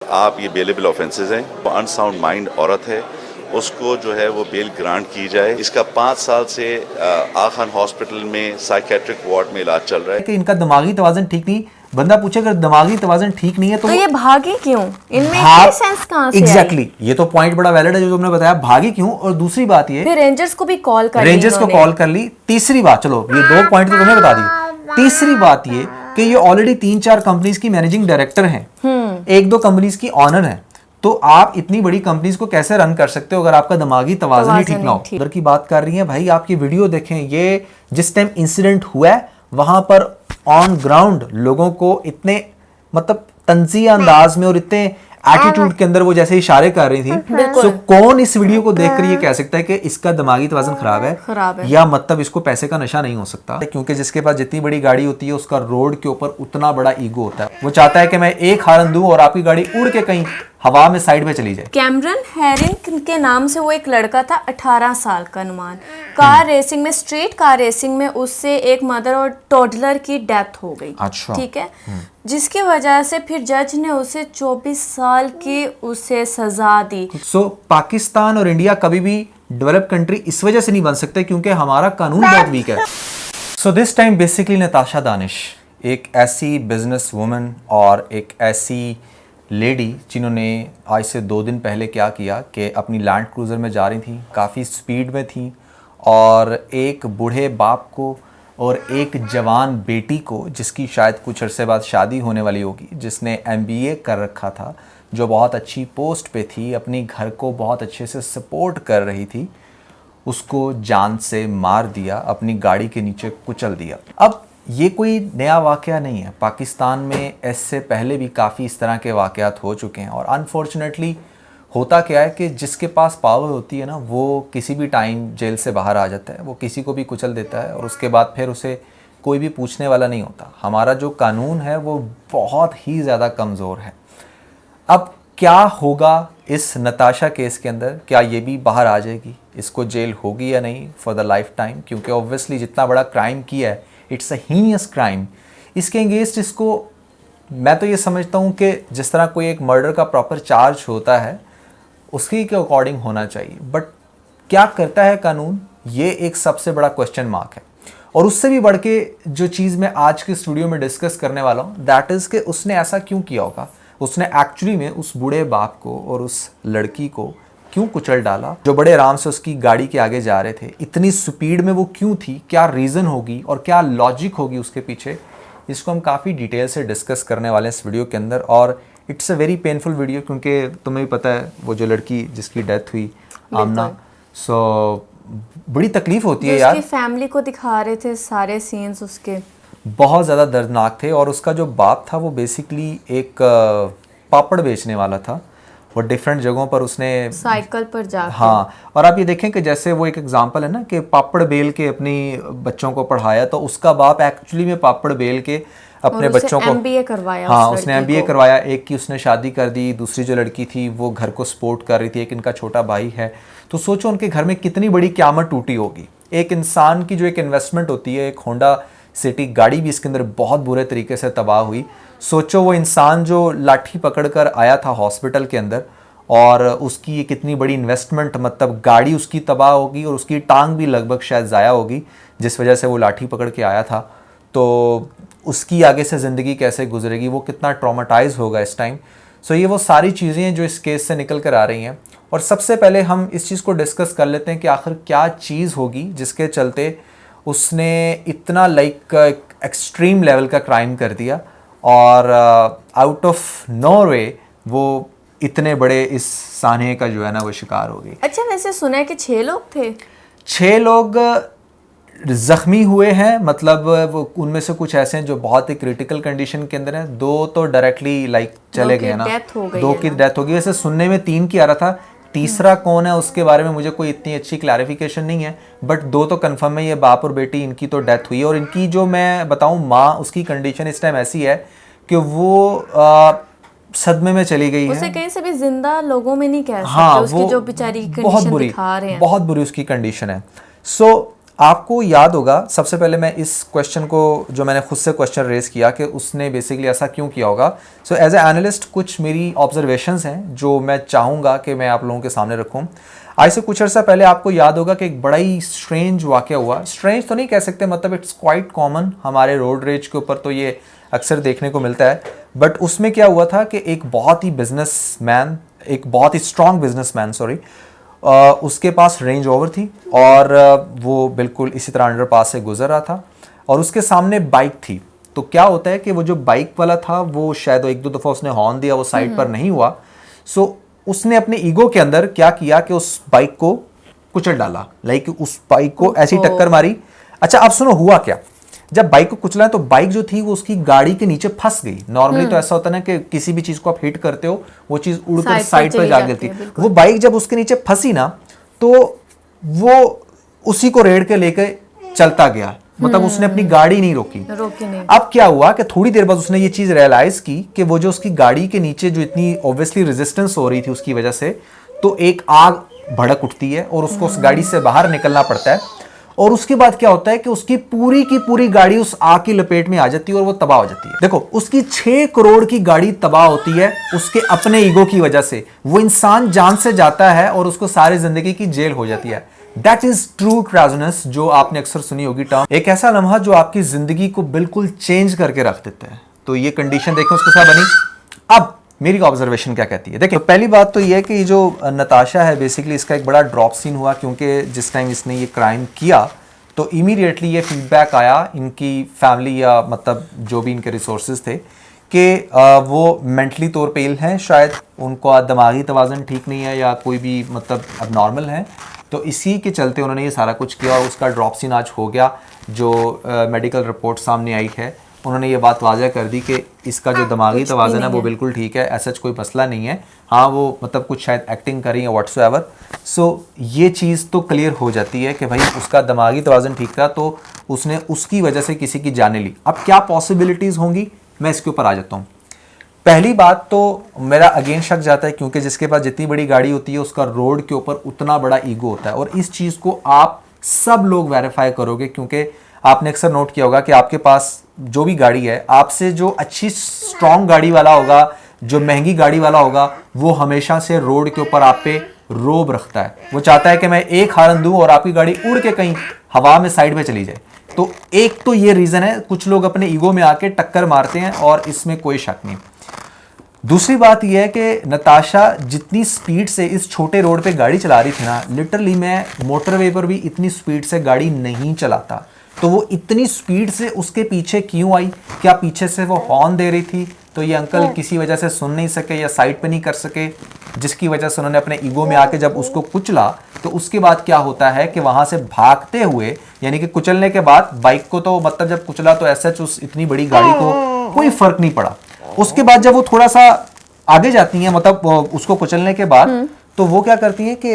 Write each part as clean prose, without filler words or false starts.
आप ये bailable offences हैं। वो अनसाउंड माइंड औरत है, उसको जो है वो बेल ग्रांट की जाए। इसका 5 साल से आखान हॉस्पिटल में साइकेट्रिक वार्ड में इलाज चल रहा है कि इनका दिमागी तवाज़ुन ठीक नहीं। बंदा पूछे अगर दिमागी तवाज़ुन ठीक नहीं है तो ये भागी क्यों? इनमें इतनी सेंस कहां से एग्जैक्टली ये तो पॉइंट बड़ा वैलिड है जो तुमने बताया, भागी क्यों। और दूसरी बात ये फिर रेंजर्स को भी कॉल कर रेंजर्स को कॉल कर ली। तीसरी बात, चलो ये 2 पॉइंट तो तुमने बता दी। तीसरी बात ये कि ये ऑलरेडी 3-4 कंपनीज की मैनेजिंग डायरेक्टर हैं, 1-2 कंपनीज की ऑनर हैं। तो आप इतनी बड़ी कंपनीज को कैसे रन कर सकते हो अगर आपका दिमागी तवाज़ुन ही ठीक ना हो। उधर की बात कर रही है भाई, आपकी वीडियो देखें। ये जिस टाइम इंसिडेंट हुआ है वहां पर ऑन ग्राउंड लोगों को इतने मतलब तंजिया अंदाज में और इतने एटीट्यूड के अंदर वो जैसे इशारे कर रही थी। सो कौन इस वीडियो को देखकर ये कह सकता है कि इसका दिमागी तवाज़ुन खराब है या मतलब इसको पैसे का नशा नहीं हो सकता। क्योंकि जिसके पास जितनी बड़ी गाड़ी होती है उसका रोड के ऊपर उतना बड़ा ईगो होता है। वो चाहता है कि मैं एक हारन दूं और आपकी गाड़ी उड़ के कहीं हवा में साइड में चली जाए। कैमरन हेरिंग के नाम से वो एक लड़का था, 18 साल का अनुमान। कार रेसिंग में, स्ट्रीट कार रेसिंग में उससे एक मदर और टॉडलर की डेथ हो गई। अच्छा। ठीक है, जिसकी वजह से फिर जज ने उसे 24 साल की उसे सजा दी। सो पाकिस्तान और इंडिया कभी भी डेवलप कंट्री इस वजह से नहीं बन सकते क्योंकि हमारा कानून बहुत वीक है। So this time basically Natasha Danish एक ऐसी बिजनेस वुमन और एक ऐसी लेडी जिन्होंने आज से 2 दिन पहले क्या किया कि अपनी लैंड क्रूज़र में जा रही थी, काफ़ी स्पीड में थी और एक बूढ़े बाप को और एक जवान बेटी को, जिसकी शायद कुछ अरसे बाद शादी होने वाली होगी, जिसने MBA कर रखा था, जो बहुत अच्छी पोस्ट पे थी, अपनी घर को बहुत अच्छे से सपोर्ट कर रही थी, उसको जान से मार दिया, अपनी गाड़ी के नीचे कुचल दिया। अब ये कोई नया वाक़या नहीं है, पाकिस्तान में इससे पहले भी काफ़ी इस तरह के वाक़यात हो चुके हैं। और अनफॉर्चुनेटली होता क्या है कि जिसके पास पावर होती है ना, वो किसी भी टाइम जेल से बाहर आ जाता है, वो किसी को भी कुचल देता है और उसके बाद फिर उसे कोई भी पूछने वाला नहीं होता। हमारा जो कानून है वो बहुत ही ज़्यादा कमज़ोर है। अब क्या होगा इस नताशा केस के अंदर, क्या ये भी बाहर आ जाएगी, इसको जेल होगी या नहीं फॉर द लाइफ टाइम? क्योंकि ऑब्वियसली जितना बड़ा क्राइम किया है, इट्स अ हीनियस क्राइम। इसके अगेंस्ट इसको मैं तो ये समझता हूँ कि जिस तरह कोई एक मर्डर का प्रॉपर चार्ज होता है उसके के अकॉर्डिंग होना चाहिए। बट क्या करता है कानून, ये एक सबसे बड़ा क्वेश्चन मार्क है। और उससे भी बढ़ के जो चीज़ मैं आज के स्टूडियो में डिस्कस करने वाला हूँ, दैट इज़ कि उसने ऐसा क्यों किया होगा। उसने एक्चुअली में उस बूढ़े बाप को और उस लड़की को क्यों कुचल डाला, जो बड़े आराम से उसकी गाड़ी के आगे जा रहे थे। इतनी स्पीड में वो क्यों थी, क्या रीज़न होगी और क्या लॉजिक होगी उसके पीछे, इसको हम काफ़ी डिटेल से डिस्कस करने वाले हैं इस वीडियो के अंदर। और it's a very painful video क्योंकि तुम्हें भी पता है वो जो लड़की जिसकी डेथ हुई आमना, सो बड़ी तकलीफ होती है यार। उसकी फैमिली को दिखा रहे थे सारे सीन्स, उसके बहुत ज़्यादा दर्दनाक थे। और उसका जो बाप था वो बेसिकली एक पापड़ बेचने वाला था। वो डिफरेंट जगहों पर उसने साइकिल पर जाके, हाँ। और आप ये देखें कि जैसे वो एक एग्जांपल है ना कि पापड़ बेल के अपनी बच्चों को पढ़ाया, तो उसका बाप एक्चुअली में पापड़ बेल के अपने बच्चों को MBA करवाया। हाँ, उसने MBA करवाया। एक की उसने शादी कर दी, दूसरी जो लड़की थी वो घर को सपोर्ट कर रही थी, एक इनका छोटा भाई है। तो सोचो उनके घर में कितनी बड़ी क़यामत टूटी होगी। एक इंसान की जो एक इन्वेस्टमेंट होती है, एक होंडा सिटी गाड़ी भी इसके अंदर बहुत बुरे तरीके से तबाह हुई। सोचो वो इंसान जो लाठी पकड़ कर आया था हॉस्पिटल के अंदर और उसकी ये कितनी बड़ी इन्वेस्टमेंट, मतलब गाड़ी उसकी तबाह होगी और उसकी टांग भी लगभग शायद ज़ाया होगी जिस वजह से वो लाठी पकड़ के आया था। तो उसकी आगे से ज़िंदगी कैसे गुजरेगी, वो कितना ट्रॉमाटाइज होगा इस टाइम। सो ये वो सारी चीज़ें हैं जो इस केस से निकल कर आ रही हैं। और सबसे पहले हम इस चीज़ को डिस्कस कर लेते हैं कि आखिर क्या चीज़ होगी जिसके चलते उसने इतना एक्सट्रीम लेवल का क्राइम कर दिया और आउट ऑफ नो वे वो इतने बड़े इस सान्हे का जो है ना वो शिकार हो गई। अच्छा, वैसे सुना है कि 6 लोग थे। 6 लोग जख्मी हुए हैं, मतलब वो उनमें से कुछ ऐसे हैं जो बहुत ही क्रिटिकल कंडीशन के अंदर हैं। 2 तो डायरेक्टली चले गए ना, 2 की डेथ हो गई। वैसे सुनने में 3 की आ रहा था, तीसरा कौन है उसके बारे में मुझे कोई इतनी अच्छी क्लैरिफिकेशन नहीं है। बट 2 तो कंफर्म है, ये बाप और बेटी, इनकी तो डेथ हुई। और इनकी जो मैं बताऊं माँ, उसकी कंडीशन इस टाइम ऐसी है कि वो सदमे में चली गई है। उसे कहीं से भी जिंदा लोगों में नहीं कह सकते। हाँ, उसकी जो बेचारी कंडीशन दिखा रहे हैं, बहुत बुरी उसकी कंडीशन है। सो आपको याद होगा, सबसे पहले मैं इस क्वेश्चन को, जो मैंने खुद से क्वेश्चन रेज किया कि उसने बेसिकली ऐसा क्यों किया होगा। सो एज ए एनालिस्ट कुछ मेरी ऑब्जर्वेशंस हैं जो मैं चाहूँगा कि मैं आप लोगों के सामने रखूँ। आज से कुछ अर्सा पहले आपको याद होगा कि एक बड़ा ही स्ट्रेंज वाक़या हुआ। स्ट्रेंज तो नहीं कह सकते, मतलब इट्स क्वाइट कॉमन, हमारे रोड रेज के ऊपर तो ये अक्सर देखने को मिलता है। बट उसमें क्या हुआ था कि एक बहुत ही बिजनेसमैन, एक बहुत ही स्ट्रॉन्ग बिजनेसमैन, सॉरी, उसके पास रेंज ओवर थी और वो बिल्कुल इसी तरह अंडरपास से गुजर रहा था और उसके सामने बाइक थी। तो क्या होता है कि वो जो बाइक वाला था वो शायद एक दो दफ़ा उसने हॉर्न दिया, वो साइड पर नहीं हुआ। सो उसने अपने ईगो के अंदर क्या किया कि उस बाइक को कुचल डाला, लाइक उस बाइक को ऐसी टक्कर मारी। अच्छा अब सुनो हुआ क्या। जब बाइक को कुचला तो बाइक जो थी वो उसकी गाड़ी के नीचे फंस गई। नॉर्मली तो ऐसा होता है ना कि किसी भी चीज को आप हिट करते हो वो चीज उड़कर साइड पर जा गिरती है। वो बाइक जब उसके नीचे फंसी ना तो वो उसी को रेड़ के लेके चलता गया, मतलब उसने अपनी गाड़ी नहीं रोकी नहीं। अब क्या हुआ कि थोड़ी देर बाद उसने ये चीज रियलाइज की कि वो जो उसकी गाड़ी के नीचे जो इतनी ऑब्वियसली रेजिस्टेंस हो रही थी उसकी वजह से, तो एक आग भड़क उठती है और उसको उस गाड़ी से बाहर निकलना पड़ता है। और उसके बाद क्या होता है कि उसकी पूरी की पूरी गाड़ी उस आग की लपेट में आ जाती है और वो तबाह हो जाती है। देखो उसकी 6 करोड़ की गाड़ी तबाह होती है उसके अपने ईगो की वजह से। वो इंसान जान से जाता है और उसको सारी जिंदगी की जेल हो जाती है। दैट इज ट्रू क्राजनेस, जो आपने अक्सर सुनी होगी टर्म। एक ऐसा लम्हा जो आपकी जिंदगी को बिल्कुल चेंज करके रख देता है। तो ये कंडीशन देखें उसके साथ बनी। अब मेरी ऑब्जर्वेशन क्या कहती है, देखिए पहली बात तो ये है कि ये जो नताशा है बेसिकली इसका एक बड़ा ड्रॉप सीन हुआ, क्योंकि जिस टाइम इसने ये क्राइम किया तो इमीडिएटली ये फीडबैक आया इनकी फैमिली या मतलब जो भी इनके रिसोर्सेज थे कि वो मेंटली तौर पे इल हैं, शायद उनको दिमागी तवाज़न ठीक नहीं है या कोई भी मतलब अब नॉर्मल है। तो इसी के चलते उन्होंने ये सारा कुछ किया और उसका ड्रॉप सीन आज हो गया। जो मेडिकल रिपोर्ट सामने आई है उन्होंने ये बात वाज़ह कर दी कि इसका जो दिमागी तवाज़न है वो बिल्कुल ठीक है, ऐसा कोई मसला नहीं है। हाँ वो मतलब कुछ शायद एक्टिंग करी है व्हाट्सएवर। सो ये चीज़ तो क्लियर हो जाती है कि भाई उसका दिमागी तवाज़न ठीक था तो उसने उसकी वजह से किसी की जाने ली। अब क्या पॉसिबिलिटीज़ होंगी मैं इसके ऊपर आ जाता हूँ। पहली बात तो मेरा अगेन शक जाता है क्योंकि जिसके पास जितनी बड़ी गाड़ी होती है उसका रोड के ऊपर उतना बड़ा ईगो होता है और इस चीज़ को आप सब लोग वेरीफाई करोगे, क्योंकि आपने अक्सर नोट किया होगा कि आपके पास जो भी गाड़ी है, आपसे जो अच्छी स्ट्रॉन्ग गाड़ी वाला होगा, जो महंगी गाड़ी वाला होगा, वो हमेशा से रोड के ऊपर आप पे रोब रखता है। वो चाहता है कि मैं एक हारन दूं और आपकी गाड़ी उड़ के कहीं हवा में साइड में चली जाए। तो एक तो ये रीज़न है, कुछ लोग अपने ईगो में आके टक्कर मारते हैं और इसमें कोई शक नहीं। दूसरी बात यह है कि नताशा जितनी स्पीड से इस छोटे रोड पे गाड़ी चला रही थी ना, लिटरली मैं मोटरवे पर भी इतनी स्पीड से गाड़ी नहीं चलाता। तो वो इतनी स्पीड से उसके पीछे क्यों आई? क्या पीछे से वो हॉर्न दे रही थी तो ये अंकल किसी वजह से सुन नहीं सके या साइड पे नहीं कर सके, जिसकी वजह से उन्होंने अपने ईगो में आके जब उसको कुचला तो उसके बाद क्या होता है कि वहां से भागते हुए, यानी कि कुचलने के बाद बाइक को तो मतलब जब कुचला तो ऐसा उस इतनी बड़ी गाड़ी को कोई फर्क नहीं पड़ा। उसके बाद जब वो थोड़ा सा आगे जाती हैं, मतलब उसको कुचलने के बाद, तो वो क्या करती हैं कि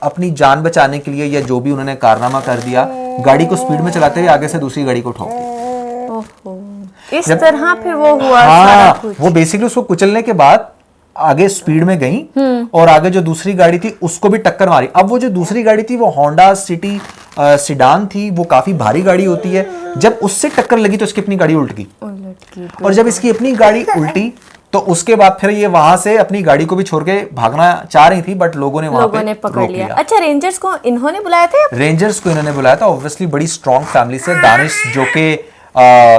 अपनी जान बचाने के लिए या जो भी उन्होंने कारनामा कर दिया, गाड़ी को स्पीड में चलाते हुए आगे से दूसरी गाड़ी को ठोक दी। इस तरह फिर वो हुआ। हाँ, वो बेसिकली उसको कुचलने के बाद आगे स्पीड में गई और आगे जो दूसरी गाड़ी थी उसको भी टक्कर मारी। अब वो जो दूसरी गाड़ी थी वो होंडा सिटी सिडान थी, वो काफी भारी गाड़ी होती है। जब उससे टक्कर लगी तो इसकी अपनी गाड़ी उल्ट गई और जब इसकी अपनी गाड़ी उल्टी तो उसके बाद फिर ये वहां से अपनी गाड़ी को भी छोड़ के भागना चाह रही थी, बट लोगों ने वहां पे पकड़ लिया। अच्छा, रेंजर्स को इन्होंने बुलाया था? रेंजर्स को इन्होंने बुलाया था, ऑब्वियसली बड़ी स्ट्रॉन्ग फैमिली से। दानिश जो कि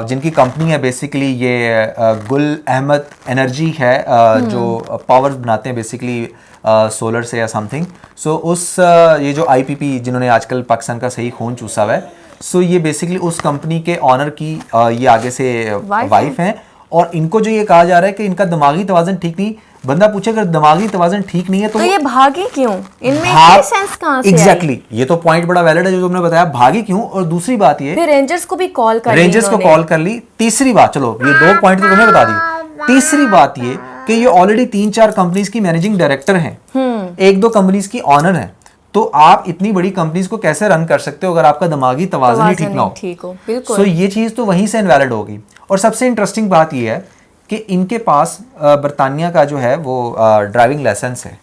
जिनकी कंपनी है बेसिकली ये गुल अहमद एनर्जी है, जो पावर बनाते हैं बेसिकली सोलर से या समथिंग। सो उस ये जो IPP जिन्होंने आजकल पाकिस्तान का सही खून चूसा हुआ है, सो ये बेसिकली उस कंपनी के ऑनर की ये आगे से वाइफ हैं। और इनको जो ये कहा जा रहा है कि इनका दिमागी तवाज़न ठीक नहीं। बंदा पूछे अगर दिमागी तवाज़न ठीक नहीं है तो ये भागी क्यों? इनमें सेंस कहां से? एग्जैक्टली, ये तो पॉइंट बड़ा वैलिड है जो तुमने बताया, भागी क्यों। और दूसरी बात ये, फिर रेंजर्स को भी कॉल कर रेंजर्स को कॉल कर ली। तीसरी बात, चलो ये 2 पॉइंट तो तुम्हें बता दी। तीसरी बात ये कि ये ऑलरेडी 3-4 कंपनीज की मैनेजिंग डायरेक्टर हैं, 1-2 कंपनीज की ऑनर हैं। तो आप इतनी बड़ी कंपनीज को कैसे रन कर सकते हो अगर आपका दिमागी तवाज़न ही ठीक ना हो? बिल्कुल। सो ये चीज तो वहीं से इनवैलिड होगी। और सबसे इंटरेस्टिंग बात यह है कि इनके पास बरतानिया का जो है वो ड्राइविंग लाइसेंस है,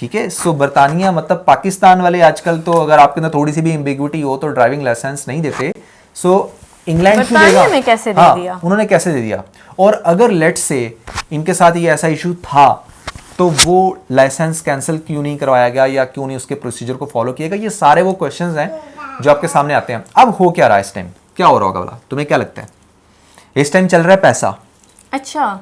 ठीक है। सो बरतानिया मतलब पाकिस्तान वाले आजकल तो अगर आपके अंदर थोड़ी सी भी एम्बिग्विटी हो तो ड्राइविंग लाइसेंस नहीं देते। सो इंग्लैंड क्यों बरतानिया देगा? में कैसे दे हाँ, दिया? उन्होंने कैसे दे दिया? और अगर लेट से इनके साथ ये ऐसा इशू था तो वो लाइसेंस कैंसिल क्यों नहीं करवाया गया या क्यों नहीं उसके प्रोसीजर को फॉलो किया गया? ये सारे वो क्वेश्चंस हैं जो आपके सामने आते हैं। अब हो क्या रहा है इस टाइम? क्या हो रहा होगा बोला? तुम्हें क्या लगता है? इस टाइम चल रहा है पैसा। अच्छा,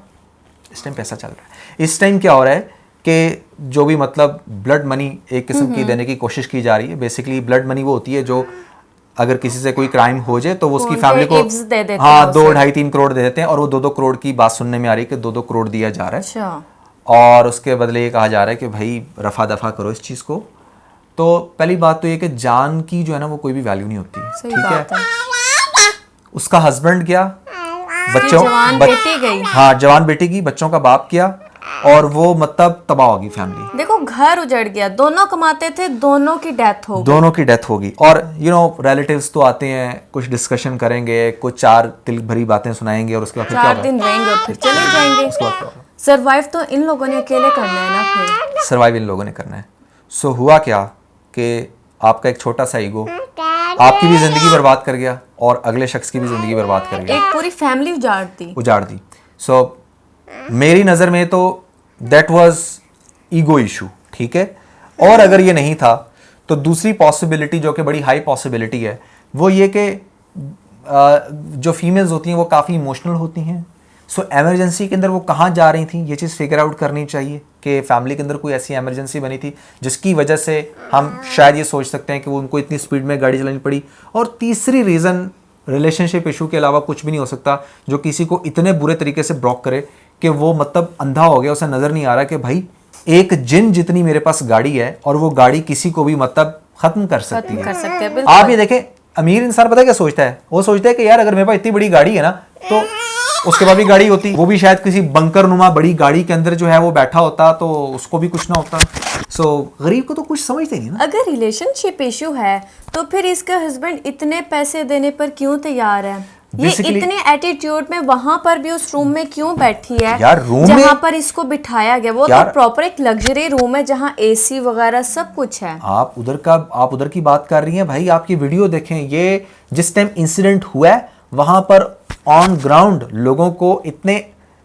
इस टाइम पैसा चल रहा है। इस टाइम क्या हो रहा है कि जो भी मतलब ब्लड मनी एक किस्म की देने की कोशिश की जा रही है। बेसिकली ब्लड मनी वो होती है जो अगर किसी से कोई क्राइम हो जाए तो वो उसकी उनके फैमिली को गिफ्ट्स दे देते हैं हाँ उसे। 2 ढाई 3 करोड़ दे देते हैं और वो 2-2 करोड़ की बात सुनने में आ रही है कि 2-2 करोड़ दिया जा रहा है अच्छा, और उसके बदले ये कहा जा रहा है कि भाई रफा दफा करो इस चीज़ को। तो पहली बात तो ये कि जान की जो है ना वो कोई भी वैल्यू नहीं होती। सही ठीक है। बात है। उसका हस्बैंड गया, बच्चों जवान बेटी गई। हाँ जवान बेटी की, बच्चों का बाप किया और वो मतलब तबाह होगी फैमिली। देखो घर उजड़ गया, दोनों कमाते थे, दोनों की डेथ हो गई। दोनों की डेथ होगी और रिलेटिव्स तो आते हैं, कुछ डिस्कशन करेंगे, कुछ 4 तिल भरी बातें सुनाएंगे और उसके बाद फिर क्या 4 होगा? दिन रहेंगे और फिर चले जाएंगे। उसके बाद क्या होगा? सरवाइव तो इन लोगों ने अकेले करना है ना फिर। सर्वाइव इन लोगों ने करना है। सो हुआ क्या कि आपका एक छोटा सा ईगो आपकी भी जिंदगी बर्बाद कर गया और अगले शख्स की भी जिंदगी बर्बाद कर गया, एक पूरी फैमिली उजाड़ दी। सो मेरी नज़र में तो दैट वाज ईगो इशू। ठीक है। और अगर ये नहीं था तो दूसरी पॉसिबिलिटी जो कि बड़ी हाई पॉसिबिलिटी है वो ये कि जो फीमेल्स होती हैं वो काफ़ी इमोशनल होती हैं। सो एमरजेंसी के अंदर वो कहाँ जा रही थी ये चीज़ फिगर आउट करनी चाहिए कि फैमिली के अंदर कोई ऐसी एमरजेंसी बनी थी जिसकी वजह से हम शायद ये सोच सकते हैं कि वो उनको इतनी स्पीड में गाड़ी चलानी पड़ी। और तीसरी रीज़न रिलेशनशिप इशू के अलावा कुछ भी नहीं हो सकता जो किसी को इतने बुरे तरीके से ब्लॉक करे कि वो मतलब अंधा हो गया, उसे नज़र नहीं आ रहा कि भाई एक जिन जितनी मेरे पास गाड़ी है और वो गाड़ी किसी को भी मतलब ख़त्म कर सकती खत्म कर है। सकते हैं, बिल्कुल। आप ये देखें, अमीर इंसान पता है क्या सोचता है? वो सोचता है कि यार अगर मेरे पास इतनी बड़ी गाड़ी है ना तो उसके बाद भी गाड़ी होती, वो भी शायद किसी बंकर नुमा बड़ी गाड़ी के अंदर जो है वो बैठा होता तो उसको भी कुछ ना होता। सो गरीब को तो कुछ समझते नहीं ना। अगर रिलेशनशिप इशू है तो फिर इसका हस्बैंड इतने पैसे देने पर क्यों तैयार है? ये Basically- इतने एटीट्यूड में वहां पर भी उस रूम में क्यों बैठी है? यार, रूम जहां में- पर इसको बिठाया गया वो तो यार- प्रॉपर एक लग्जरी रूम है जहां एसी वगैरह सब कुछ है। आप उधर की बात कर रही हैं भाई। आपकी वीडियो देखें, ये जिस टाइम इंसिडेंट हुआ है वहां पर ऑन ग्राउंड लोगों को इतने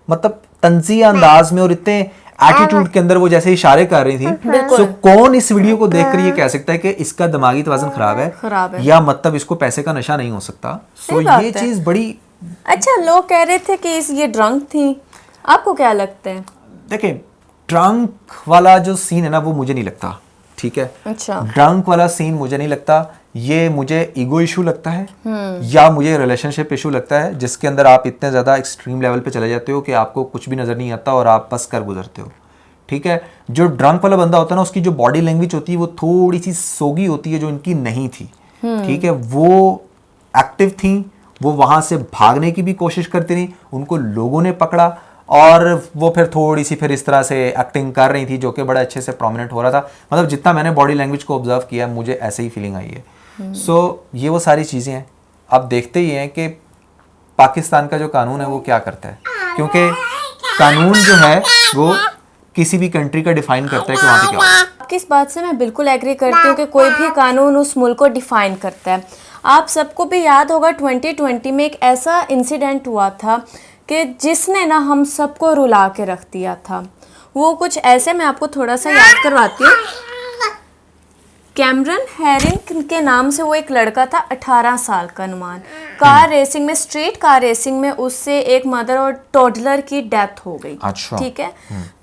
मतलब तंजिया अंदाज में और इतने एटीट्यूड के अंदर वो जैसे इशारे कर रही थी। सो कौन इस वीडियो को देखकर ये कह सकता है कि इसका दिमागी तवाज़ुन खराब है या मतलब इसको पैसे का नशा नहीं हो सकता? सो सही बात ये है। चीज बड़ी। अच्छा, लोग कह रहे थे कि ये ड्रंक थी, आपको क्या लगता है? देखिए, ड्रंक वाला जो सीन है ना वो मुझे नहीं लगता। ठीक है। अच्छा, ड्रंक वाला सीन मुझे नहीं लगता। ये मुझे ईगो इशू लगता है या मुझे रिलेशनशिप इशू लगता है जिसके अंदर आप इतने ज़्यादा एक्सट्रीम लेवल पे चले जाते हो कि आपको कुछ भी नज़र नहीं आता और आप बस कर गुजरते हो। ठीक है। जो ड्रंक वाला बंदा होता है ना उसकी जो बॉडी लैंग्वेज होती है वो थोड़ी सी सोगी होती है जो इनकी नहीं थी। ठीक है। वो एक्टिव थी, वो वहाँ से भागने की भी कोशिश करती रही, उनको लोगों ने पकड़ा और वो फिर थोड़ी सी फिर इस तरह से एक्टिंग कर रही थी जो कि बड़ा अच्छे से प्रोमिनेंट हो रहा था। मतलब जितना मैंने बॉडी लैंग्वेज को ऑब्जर्व किया मुझे ऐसे ही फीलिंग आई है। सो ये वो सारी चीज़ें हैं। आप देखते ही हैं कि पाकिस्तान का जो कानून है वो क्या करता है, क्योंकि कानून जो है वो किसी भी कंट्री का डिफाइन करता है कि वहाँ पे क्या होगा। आपकी इस बात से मैं बिल्कुल एग्री करती हूँ कि कोई भी कानून उस मुल्क को डिफाइन करता है। आप सबको भी याद होगा 2020 में एक ऐसा इंसिडेंट हुआ था कि जिसने ना हम सबको रुला के रख दिया था। वो कुछ ऐसे, मैं आपको थोड़ा सा याद करवाती हूँ। कैमरन हेरिंग के नाम से वो एक लड़का था, 18 साल का अनुमान। कार रेसिंग में, स्ट्रीट कार रेसिंग में उससे एक मदर और टॉडलर की डेथ हो गई। अच्छा। ठीक है।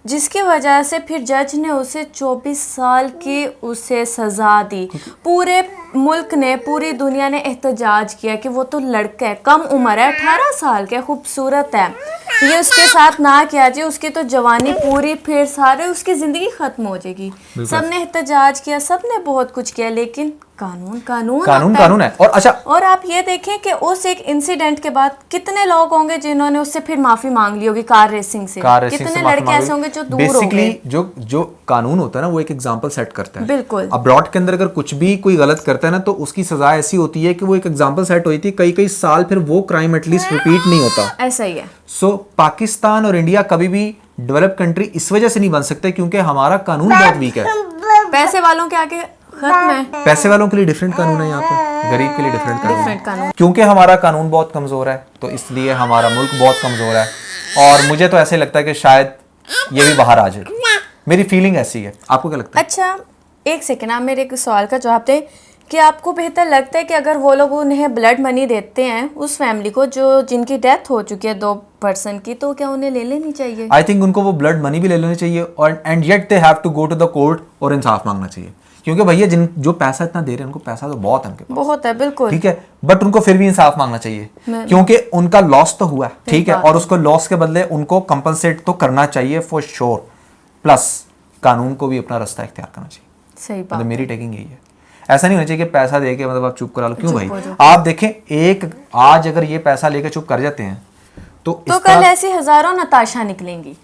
जिसकी वजह से फिर जज ने उसे 24 साल की उसे सजा दी। पूरे मुल्क ने, पूरी दुनिया ने एहतजाज किया कि वो तो लड़का है, कम उम्र है, 18 साल का, खूबसूरत है, ये उसके साथ ना किया जाए, उसकी तो जवानी पूरी फिर सारे उसकी ज़िंदगी ख़त्म हो जाएगी। सब ने एहतजाज किया, सब ने बहुत कुछ किया, लेकिन कानून कानून कानून होता है। कानून है। और अच्छा, और आप ये देखें कि उस एक इंसिडेंट के बाद कितने लोग होंगे जिन्होंने उससे फिर माफी मांग ली होगी कार रेसिंग से। कार रेसिंग कितने से माफी लड़के मांगी। ऐसे होंगे जो दूर हो बेसिकली गए। जो कानून होता है ना वो एक एग्जांपल सेट करता है। बिल्कुल। अब्रॉड के अंदर अगर कुछ भी कोई गलत करता है ना तो उसकी सजा ऐसी होती है कि वो एक एग्जांपल सेट हुई थी, कई कई साल फिर वो क्राइम एटलीस्ट रिपीट नहीं होता। ऐसा ही है। सो पाकिस्तान और इंडिया कभी भी डेवलप कंट्री इस वजह से नहीं बन सकते क्योंकि हमारा कानून बहुत वीक है। पैसे वालों के आगे खत्म है। पैसे वालों के लिए डिफरेंट कानून है यहाँ पर, गरीब के लिए डिफरेंट डिफरेंट कानून। क्योंकि हमारा कानून बहुत कमज़ोर है तो इसलिए हमारा मुल्क बहुत कमज़ोर है। और मुझे तो ऐसे लगता है कि शायद ये भी बाहर आ जाए, मेरी फीलिंग ऐसी है। आपको क्या लगता है? अच्छा एक सेकेंड, आप मेरे एक सवाल का जवाब दें कि आपको बेहतर लगता है कि अगर वो लोग उन्हें ब्लड मनी देते हैं उस फैमिली को जो जिनकी डेथ हो चुकी है 2 पर्सन की, तो क्या उन्हें ले लेनी चाहिए? आई थिंक उनको वो ब्लड मनी भी ले लेनी चाहिए और and yet they have to go to the court और इंसाफ मांगना चाहिए क्योंकि भैया जो पैसा इतना दे रहे हैं उनको पैसा तो बहुत है उनके पास, बहुत है बिल्कुल, ठीक है, बट उनको फिर भी इंसाफ मांगना चाहिए क्योंकि उनका लॉस तो हुआ है, ठीक है, और उसको लॉस के बदले उनको कंपनसेट तो करना चाहिए फॉर श्योर। प्लस कानून को भी अपना रास्ता इख्तियार करना चाहिए। सही बात। मतलब मेरी टेकिंग यही है। ऐसा नहीं होना चाहिए कि पैसा देके मतलब आप चुप करा लो। क्यों भाई, आप देखें एक आज अगर ये पैसा लेके चुप कर जाते हैं तो कल ऐसी हजारों नताशा निकलेंगी,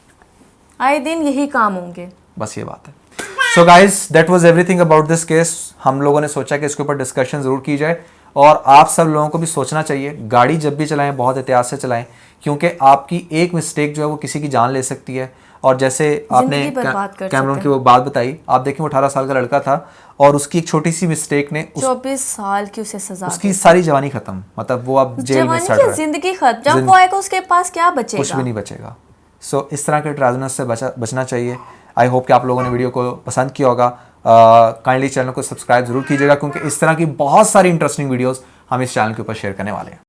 आए दिन यही काम होंगे। बस ये बात है। So guys that was everything about this case. हम लोगों ने सोचा कि इसके ऊपर डिस्कशन जरूर की जाए और आप सब लोगों को भी सोचना चाहिए, गाड़ी जब भी चलाएं बहुत एहतियात से चलाएं क्योंकि आपकी एक मिस्टेक जो है वो किसी की जान ले सकती है। और जैसे आपने कैमरून की वो बात बताई, आप देखें वो 18 साल का लड़का था और उसकी एक छोटी सी मिस्टेक ने 24 साल की उसे सजा, उसकी सारी जवानी खत्म, मतलब वो अब जेल में सड़ रहा है, जिंदगी खत्म। जब वो आएगा उसके पास क्या बचेगा? कुछ भी नहीं बचेगा। सो इस तरह के ट्रेजनस से बचना चाहिए। आई होप कि आप लोगों ने वीडियो को पसंद किया होगा। काइंडली चैनल को सब्सक्राइब जरूर कीजिएगा क्योंकि इस तरह की बहुत सारी इंटरेस्टिंग वीडियोस हम इस चैनल के ऊपर शेयर करने वाले हैं।